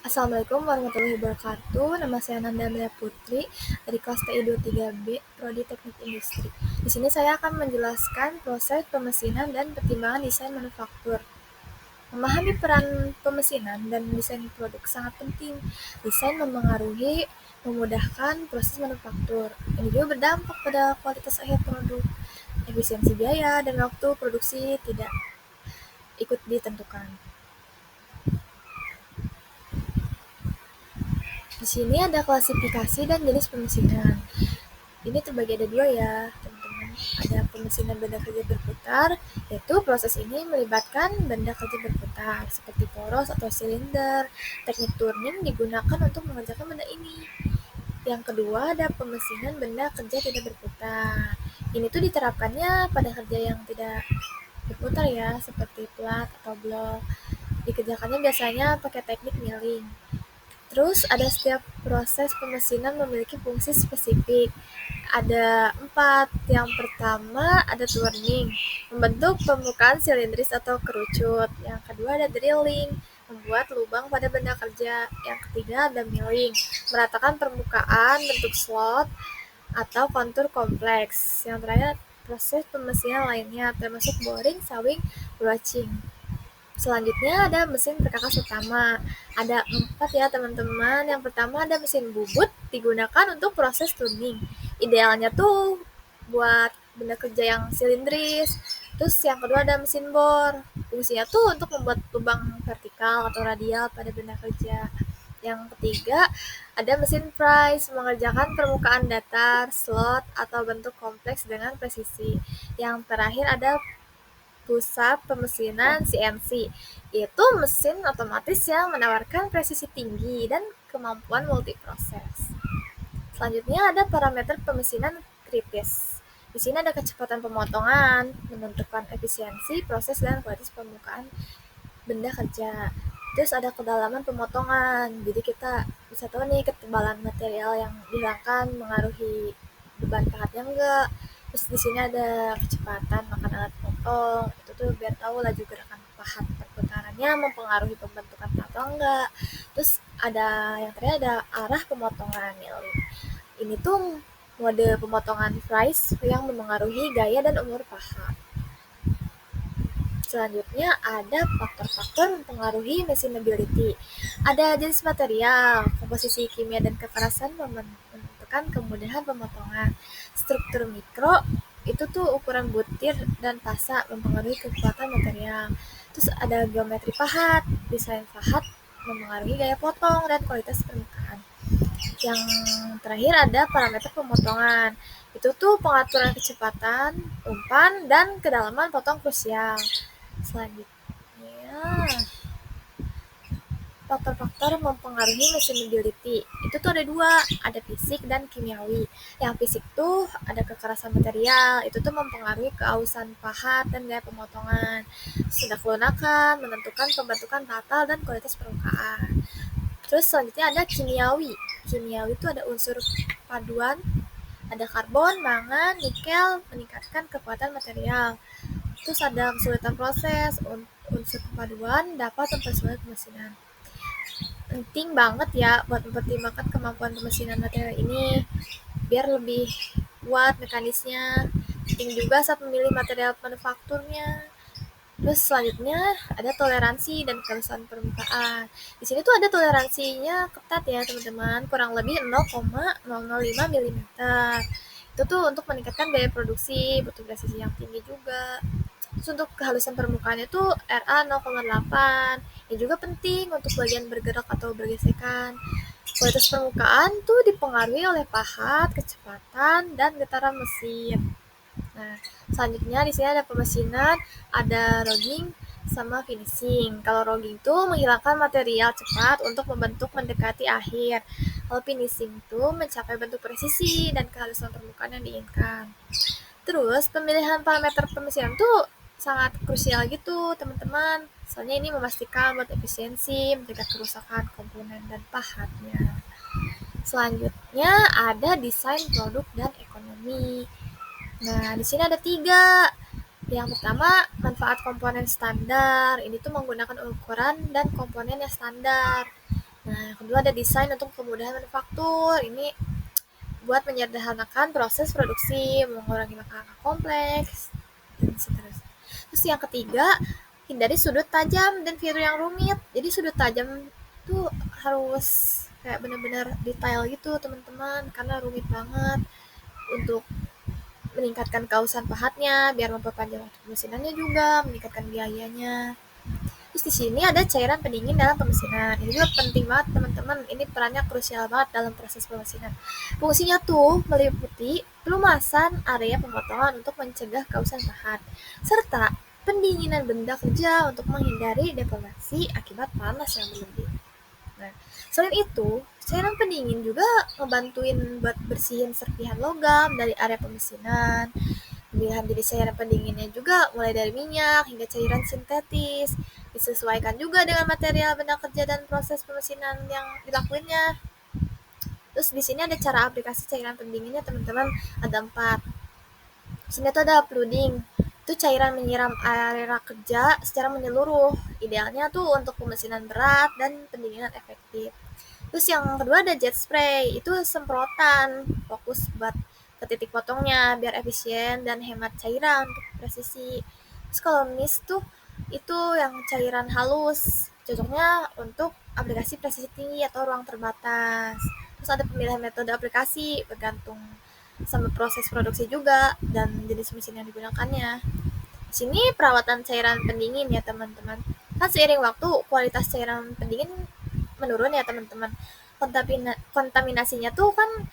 Assalamualaikum warahmatullahi wabarakatuh. Nama saya Nanda Amelia Putri dari kelas TI 23B, Prodi Teknik Industri. Di sini saya akan menjelaskan proses pemesinan dan pertimbangan desain manufaktur. Memahami peran pemesinan dan desain produk sangat penting. Desain mempengaruhi, memudahkan proses manufaktur. Ini juga berdampak pada kualitas akhir produk, efisiensi biaya, dan waktu produksi tidak ikut ditentukan. Di sini ada klasifikasi dan jenis pemesinan. Ini terbagi ada dua ya, teman-teman. Ada pemesinan benda kerja berputar, yaitu proses ini melibatkan benda kerja berputar, seperti poros atau silinder. Teknik turning digunakan untuk mengerjakan benda ini. Yang kedua ada pemesinan benda kerja tidak berputar. Ini tuh diterapkannya pada kerja yang tidak berputar ya, seperti plat atau blok. Dikerjakannya biasanya pakai teknik milling. Terus ada setiap proses pemesinan memiliki fungsi spesifik. Ada 4. Yang pertama ada turning, membentuk permukaan silindris atau kerucut. Yang kedua ada drilling, membuat lubang pada benda kerja. Yang ketiga ada milling, meratakan permukaan bentuk slot atau kontur kompleks. Yang terakhir proses pemesinan lainnya termasuk boring, sawing, broaching. Selanjutnya ada mesin perkakas utama. Ada 4 ya teman-teman. Yang pertama ada mesin bubut, digunakan untuk proses tuning. Idealnya tuh buat benda kerja yang silindris. Terus yang kedua ada mesin bor. Fungsinya tuh untuk membuat lubang vertikal atau radial pada benda kerja. Yang ketiga ada mesin prise, mengerjakan permukaan datar, slot, atau bentuk kompleks dengan presisi. Yang terakhir ada pusat pemesinan CNC, yaitu mesin otomatis yang menawarkan presisi tinggi dan kemampuan multiproses. Selanjutnya ada parameter pemesinan kritis. Di sini ada kecepatan pemotongan, menentukan efisiensi, proses, dan kualitas permukaan benda kerja. Terus ada kedalaman pemotongan, jadi kita bisa tahu nih ketebalan material yang dihilangkan mengaruhi beban pahatnya enggak. Terus di sini ada kecepatan makan alat potong, itu tuh biar tahu laju gerakan pahat perputarannya mempengaruhi pembentukan atau enggak. Terus ada yang terakhir ada arah pemotongan milling. Ini tuh mode pemotongan fries yang mempengaruhi gaya dan umur pahat. Selanjutnya ada faktor-faktor mempengaruhi machinability. Ada jenis material, komposisi kimia dan kekerasan menentukan kemudahan pemotongan. Struktur mikro itu tuh ukuran butir dan pasa mempengaruhi kekuatan material. Terus ada geometri pahat, desain pahat mempengaruhi gaya potong dan kualitas permukaan. Yang terakhir ada parameter pemotongan. Itu tuh pengaturan kecepatan, umpan, dan kedalaman potong krusial. Selanjutnya, faktor-faktor mempengaruhi machinability. Itu tuh ada dua, ada fisik dan kimiawi. Yang fisik tuh ada kekerasan material, itu tuh mempengaruhi keausan pahat dan gaya pemotongan. Sudah kelunakan, menentukan pembentukan tatal dan kualitas permukaan. Terus selanjutnya ada kimiawi. Kimiawi itu ada unsur paduan, ada karbon, mangan, nikel, meningkatkan kekuatan material. Terus ada kesulitan proses, unsur kepaduan dapat mempersulit pemesinan. Penting banget ya buat mempertimbangkan kemampuan pemesinan material ini biar lebih kuat mekanisnya. Penting juga saat memilih material manufakturnya. Terus selanjutnya ada toleransi dan kerusakan permukaan. Di sini tuh ada toleransinya ketat ya teman-teman, kurang lebih 0,005 mm. Itu tuh untuk meningkatkan biaya produksi, butuh presisi yang tinggi juga. Terus untuk kehalusan permukaannya tuh RA 0,8. Ini juga penting untuk bagian bergerak atau bergesekan. Kualitas permukaan tuh dipengaruhi oleh pahat, kecepatan, dan getaran mesin. Nah, selanjutnya di sini ada pemesinan, ada rogging sama finishing. Kalau rogging itu menghilangkan material cepat untuk membentuk mendekati akhir. Kalau finishing itu mencapai bentuk presisi dan kehalusan permukaan yang diinginkan. Terus pemilihan parameter pemesinan tuh sangat krusial gitu teman-teman. Soalnya ini memastikan buat efisiensi, mencegah kerusakan komponen dan pahatnya. Selanjutnya ada desain produk dan ekonomi. Nah, di sini ada 3. Yang pertama, manfaat komponen standar. Ini tuh menggunakan ukuran dan komponen yang standar. Nah, yang kedua ada desain untuk kemudahan manufaktur. Ini buat menyederhanakan proses produksi, mengurangi langkah-langkah kompleks, dan seterusnya. Terus yang ketiga, hindari sudut tajam dan fitur yang rumit. Jadi sudut tajam tuh harus kayak bener-bener detail gitu teman-teman, karena rumit banget untuk meningkatkan kausan pahatnya, biar memperpanjang waktu pemesinannya juga, meningkatkan biayanya. Terus di sini ada cairan pendingin dalam pemesinan. Ini juga penting banget teman-teman. Ini perannya krusial banget dalam proses pemesinan. Fungsinya tuh meliputi pelumasan area pemotongan untuk mencegah kausan pahat, serta pendinginan benda kerja untuk menghindari deformasi akibat panas yang berlebih. Nah, selain itu, cairan pendingin juga ngebantuin buat bersihin serpihan logam dari area pemesinan. Pemilihan jenis cairan pendinginnya juga mulai dari minyak hingga cairan sintetis. Disesuaikan juga dengan material benda kerja dan proses pemesinan yang dilakuinnya. Terus di sini ada cara aplikasi cairan pendinginnya teman-teman, ada 4. Di sini tuh ada flooding. Itu cairan menyiram area kerja secara menyeluruh. Idealnya tuh untuk pemesinan berat dan pendinginan efektif. Terus yang kedua ada jet spray, itu semprotan, fokus buat ke titik potongnya biar efisien dan hemat cairan untuk presisi. Terus kalau mist tuh itu yang cairan halus, cocoknya untuk aplikasi presisi tinggi atau ruang terbatas. Terus ada pemilihan metode aplikasi bergantung sama proses produksi juga dan jenis mesin yang digunakannya. Di sini perawatan cairan pendingin ya teman-teman. Kan seiring waktu kualitas cairan pendingin menurun ya teman-teman. Kontaminasinya tuh kan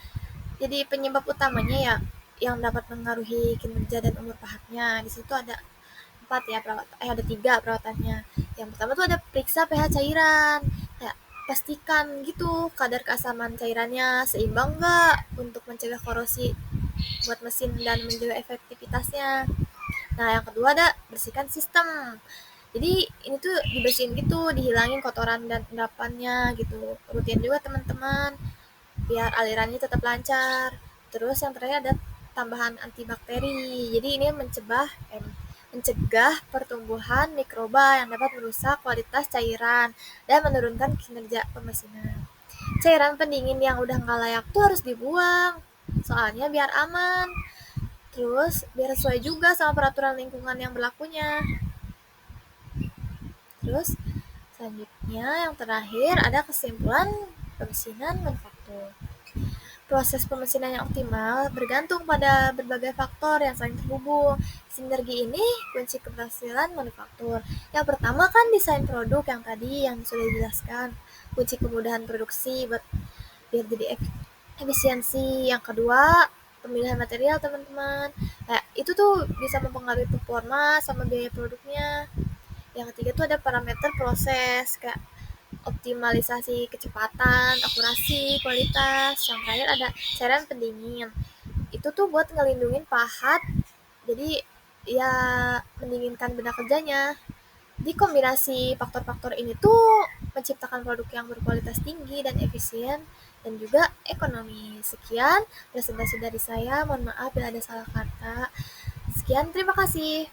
jadi penyebab utamanya ya yang dapat mengaruhi kinerja dan umur pahatnya. Di situ ada 4 ya ada 3 perawatannya. Yang pertama tuh ada periksa pH cairan. Kayak pastikan gitu kadar keasaman cairannya seimbang nggak untuk mencegah korosi buat mesin dan menjaga efektivitasnya. Nah, yang kedua ada bersihkan sistem. Jadi ini tuh dibersihin gitu, dihilangin kotoran dan endapannya gitu. Rutin juga teman-teman, biar alirannya tetap lancar. Terus yang terakhir ada tambahan antibakteri. Jadi ini mencegah pertumbuhan mikroba yang dapat merusak kualitas cairan dan menurunkan kinerja pemesinan. Cairan pendingin yang udah nggak layak tuh harus dibuang, soalnya biar aman. Terus biar sesuai juga sama peraturan lingkungan yang berlakunya. Terus selanjutnya yang terakhir ada kesimpulan pemesinan manufaktur. Proses pemesinan yang optimal bergantung pada berbagai faktor yang saling terhubung. Sinergi ini kunci keberhasilan manufaktur. Yang pertama kan desain produk yang tadi yang sudah dijelaskan. Kunci kemudahan produksi biar jadi efisiensi. Yang kedua, pemilihan material teman-teman. Kayak itu tuh bisa mempengaruhi performa sama biaya produknya. Yang ketiga tuh ada parameter proses kayak optimalisasi kecepatan, akurasi, kualitas. Yang terakhir ada cairan pendingin. Itu tuh buat ngelindungin pahat. Jadi ya mendinginkan benda kerjanya. Di kombinasi faktor-faktor ini tuh menciptakan produk yang berkualitas tinggi dan efisien dan juga ekonomi. Sekian presentasi dari saya. Mohon maaf bila ada salah kata. Sekian, terima kasih.